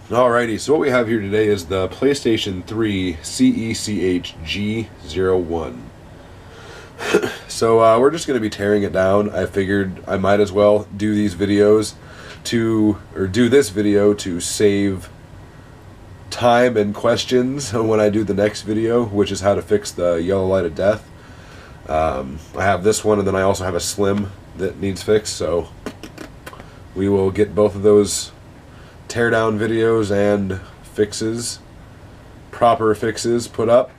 Alrighty, so what we have here today is the PlayStation 3 CECH G-01. So we're just going to be tearing it down. I figured I might as well do these videos do this video to save time and questions when I do the next video, which is how to fix the yellow light of death. I have this one, and then I also have a slim that needs fixed, so we will get both of those teardown videos and proper fixes put up.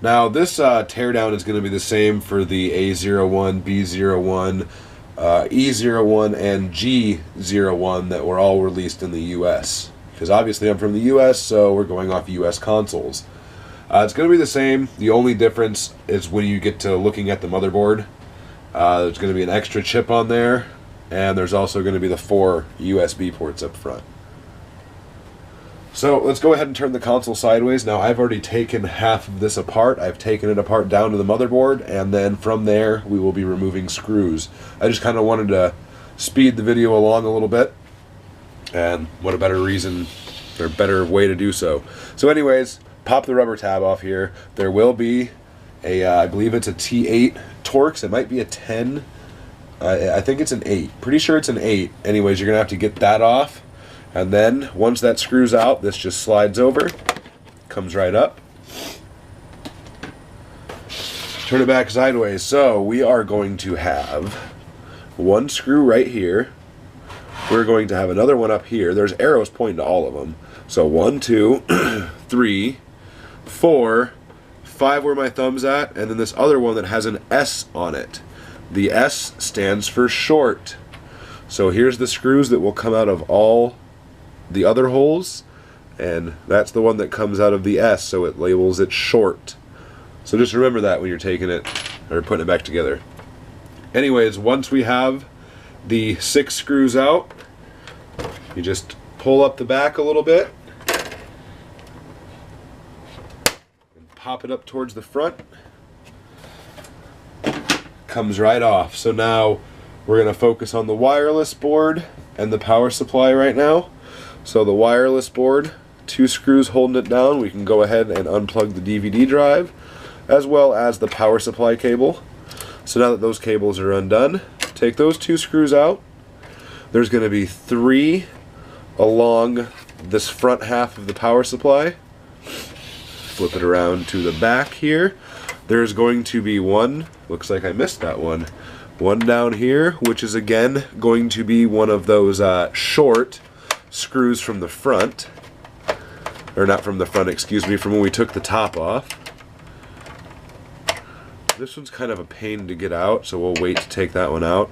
Now this teardown is going to be the same for the A01, B01, E01, and G01 that were all released in the US. Because obviously I'm from the US, so we're going off US consoles. It's going to be the same. The only difference is when you get to looking at the motherboard. There's going to be an extra chip on there, and there's also going to be the 4 USB ports up front. So let's go ahead and turn the console sideways. Now I've already taken half of this apart. I've taken it apart down to the motherboard, and then from there we will be removing screws. I just kind of wanted to speed the video along a little bit, and what a better reason or better way to do so. So anyways, pop the rubber tab off here. There will be a, I believe it's a T8 Torx. It might be a 10. I think it's an 8. Pretty sure it's an 8. Anyways, you're going to have to get that off. And then, once that screws out, this just slides over, comes right up. Turn it back sideways. So, we are going to have one screw right here. We're going to have another one up here. There's arrows pointing to all of them. So, 1, 2, 3, 4, 5 where my thumb's at, and then this other one that has an S on it. The S stands for short. So, here's the screws that will come out of all the other holes, and that's the one that comes out of the S, so it labels it short. So just remember that when you're taking it or putting it back together. Anyways, once we have the 6 screws out, you just pull up the back a little bit and pop it up towards the front. Comes right off. So now we're going to focus on the wireless board and the power supply right now. So the wireless board, 2 screws holding it down. We can go ahead and unplug the DVD drive, as well as the power supply cable. So now that those cables are undone, take those 2 screws out. There's going to be 3 along this front half of the power supply. Flip it around to the back here. There's going to be one, looks like I missed that one down here, which is again going to be one of those short screws from the front, or not from the front, excuse me, from when we took the top off. This one's kind of a pain to get out, so we'll wait to take that one out.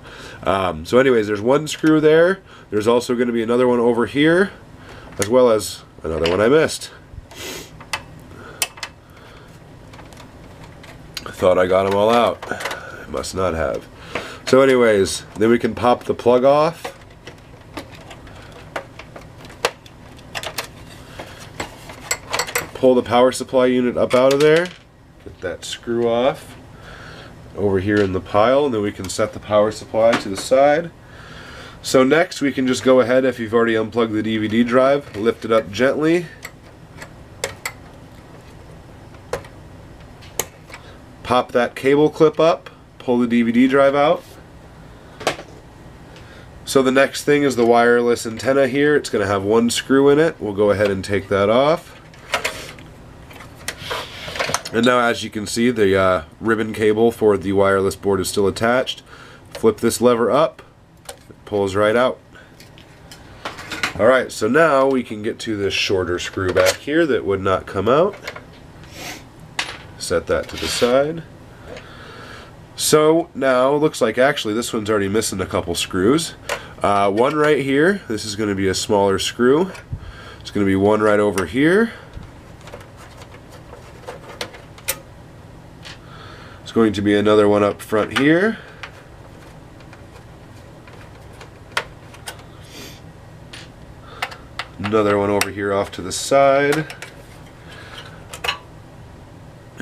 So anyways, there's one screw there. There's also going to be another one over here, as well as another one I missed. I thought I got them all out. I must not have. So anyways, then we can pop the plug off. Pull the power supply unit up out of there, get that screw off over here in the pile, and then we can set the power supply to the side. So next we can just go ahead, if you've already unplugged the DVD drive, lift it up gently, pop that cable clip up, pull the DVD drive out. So the next thing is the wireless antenna here. It's going to have 1 screw in it. We'll go ahead and take that off. And now, as you can see, the ribbon cable for the wireless board is still attached. Flip this lever up, it pulls right out. Alright, so now we can get to this shorter screw back here that would not come out. Set that to the side. So now, looks like actually this one's already missing a couple screws. One right here, this is going to be a smaller screw. It's going to be one right over here. Going to be another one up front here. Another one over here off to the side.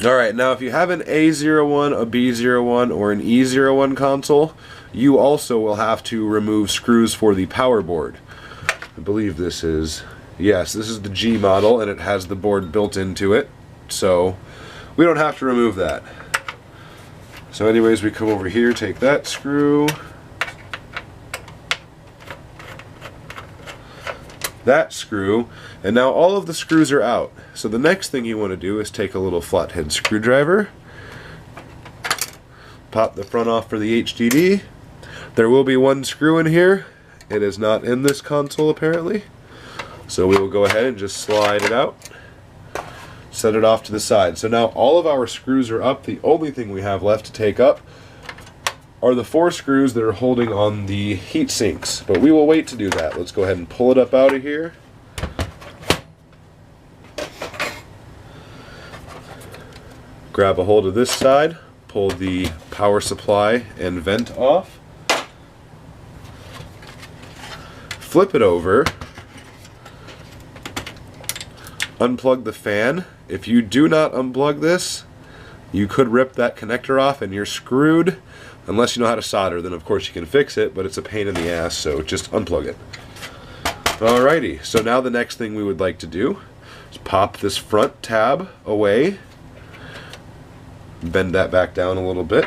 Alright, now if you have an A01, a B01, or an E01 console, you also will have to remove screws for the power board. I believe this is Yes, this is the G model, and it has the board built into it, so we don't have to remove that. So anyways, we come over here, take that screw, that screw, and now all of the screws are out. So the next thing you want to do is take a little flathead screwdriver, pop the front off for the HDD. There will be one screw in here. It is not in this console apparently. So we will go ahead and just slide it out, set it off to the side. So now all of our screws are up. The only thing we have left to take up are the 4 screws that are holding on the heat sinks. But we will wait to do that. Let's go ahead and pull it up out of here. Grab a hold of this side, pull the power supply and vent off, flip it over, unplug the fan. If you do not unplug this, you could rip that connector off and you're screwed. Unless you know how to solder, then of course you can fix it, but it's a pain in the ass, so just unplug it. Alrighty, so now the next thing we would like to do is pop this front tab away, bend that back down a little bit.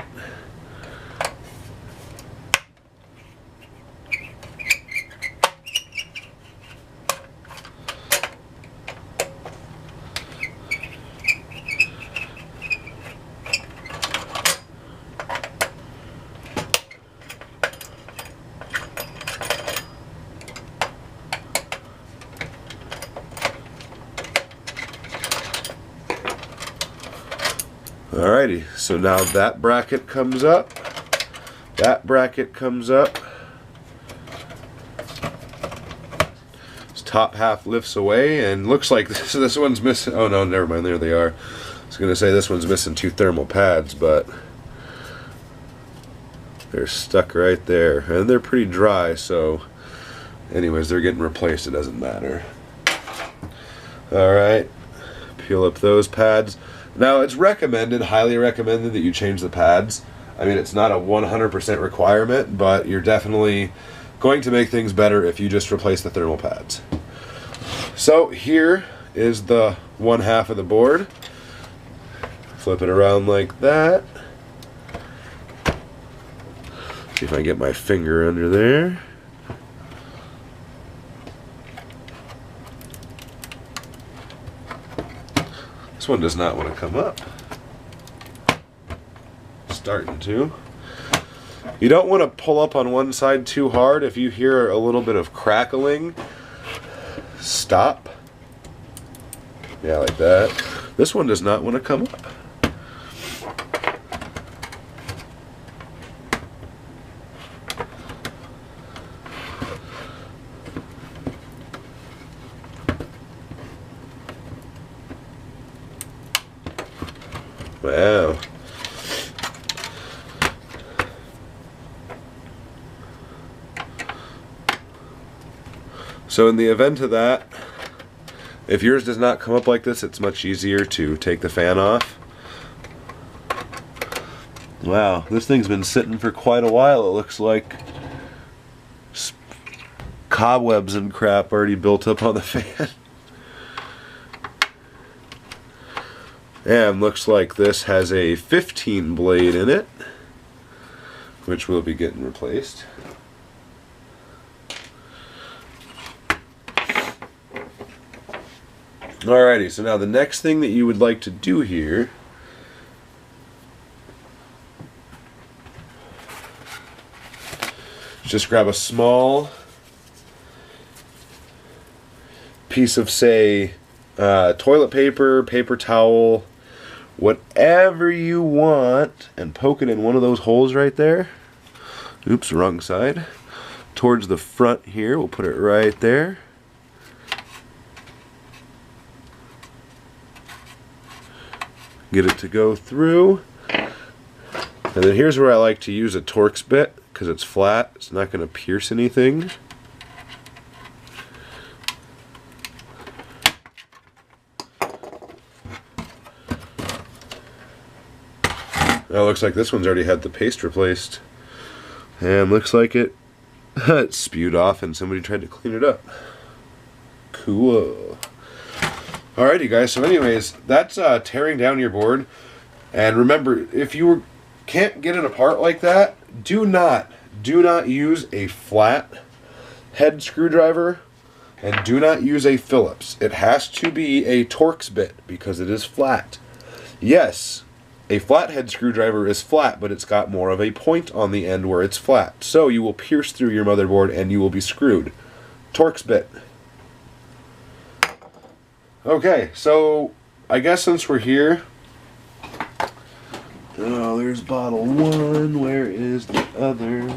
Alrighty, so now that bracket comes up, that bracket comes up, this top half lifts away, and looks like this one's missing. Oh no, never mind, there they are. I was going to say this one's missing 2 thermal pads, but they're stuck right there, and they're pretty dry, so anyways, they're getting replaced, it doesn't matter. Alright, peel up those pads. Now, it's recommended, highly recommended, that you change the pads. I mean, it's not a 100% requirement, but you're definitely going to make things better if you just replace the thermal pads. So here is the one half of the board. Flip it around like that. See if I can get my finger under there. This one does not want to come up. Starting to. You don't want to pull up on one side too hard. If you hear a little bit of crackling, stop. Yeah, like that. This one does not want to come up. Wow. So in the event of that, if yours does not come up like this, it's much easier to take the fan off. Wow, this thing's been sitting for quite a while. It looks like cobwebs and crap already built up on the fan. And looks like this has a 15 blade in it, which will be getting replaced. Alrighty, so now the next thing that you would like to do here is just grab a small piece of, say, toilet paper, paper towel, whatever you want, and poke it in one of those holes right there. Oops, wrong side. Towards the front here, we'll put it right there. Get it to go through. And then here's where I like to use a Torx bit, because it's flat, it's not going to pierce anything. Now it looks like this one's already had the paste replaced. And looks like it, it spewed off and somebody tried to clean it up. Cool. Alrighty guys, so anyways, that's tearing down your board. And remember, if you can't get it apart like that, do not use a flat head screwdriver, and do not use a Phillips. It has to be a Torx bit because it is flat. Yes, a flathead screwdriver is flat, but it's got more of a point on the end where it's flat. So you will pierce through your motherboard and you will be screwed. Torx bit. Okay, so I guess since we're here, oh, there's bottle one. Where is the other?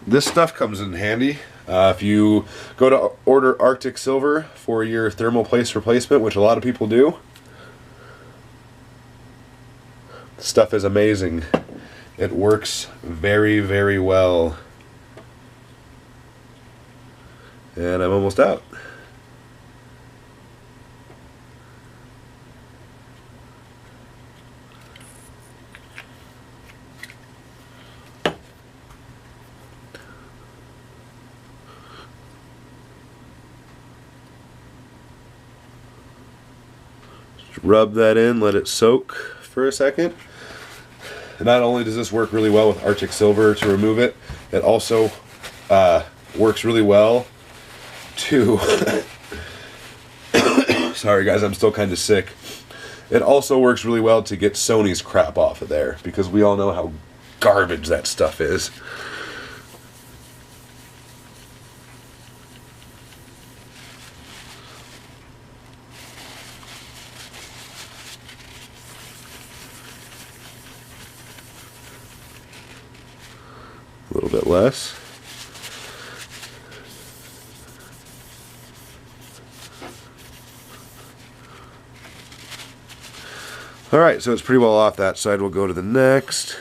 This stuff comes in handy. If you go to order Arctic Silver for your thermal paste replacement, which a lot of people do, the stuff is amazing. It works very, very well. And I'm almost out. Rub that in, let it soak for a second. And not only does this work really well with Arctic Silver to remove it, it also works really well to sorry guys, I'm still kind of sick. It also works really well to get Sony's crap off of there, because we all know how garbage that stuff is. A little bit less. Alright, so it's pretty well off that side. We'll go to the next.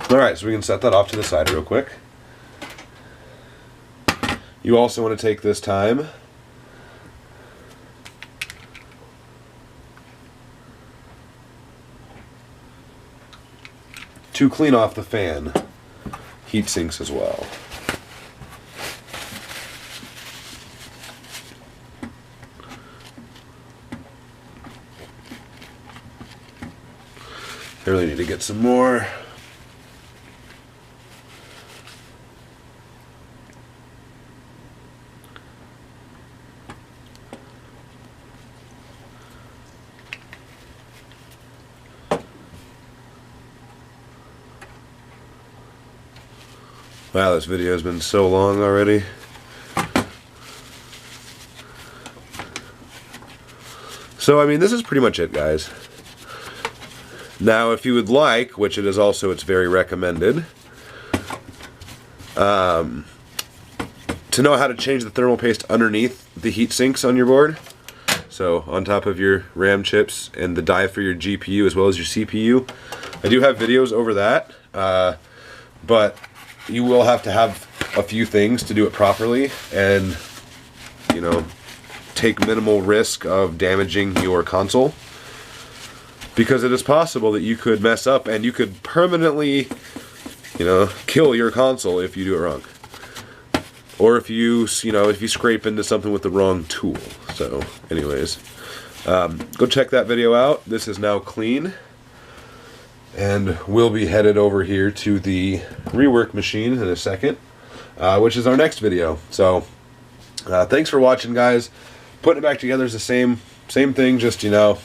Alright, so we can set that off to the side real quick. You also want to take this time to clean off the fan heat sinks as well. I really need to get some more. Wow, this video has been so long already. So, I mean, this is pretty much it, guys. Now, if you would like, which it is also, it's very recommended, to know how to change the thermal paste underneath the heat sinks on your board, so on top of your RAM chips and the die for your GPU as well as your CPU, I do have videos over that, but you will have to have a few things to do it properly and, you know, take minimal risk of damaging your console, because it is possible that you could mess up and you could permanently, you know, kill your console if you do it wrong, or if you scrape into something with the wrong tool. So anyways, go check that video out. This is now clean. And we'll be headed over here to the rework machine in a second, which is our next video. So, thanks for watching, guys. Putting it back together is the same thing, just, you know,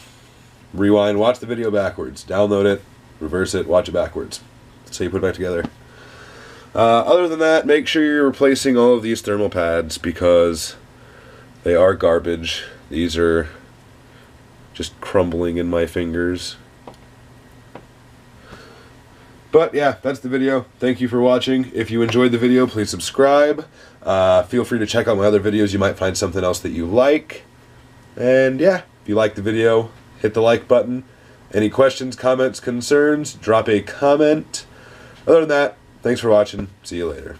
rewind, watch the video backwards, download it, reverse it, watch it backwards. So you put it back together. Other than that, make sure you're replacing all of these thermal pads because they are garbage. These are just crumbling in my fingers. But yeah, that's the video. Thank you for watching. If you enjoyed the video, please subscribe. Feel free to check out my other videos. You might find something else that you like. And yeah, if you like the video, hit the like button. Any questions, comments, concerns, drop a comment. Other than that, thanks for watching. See you later.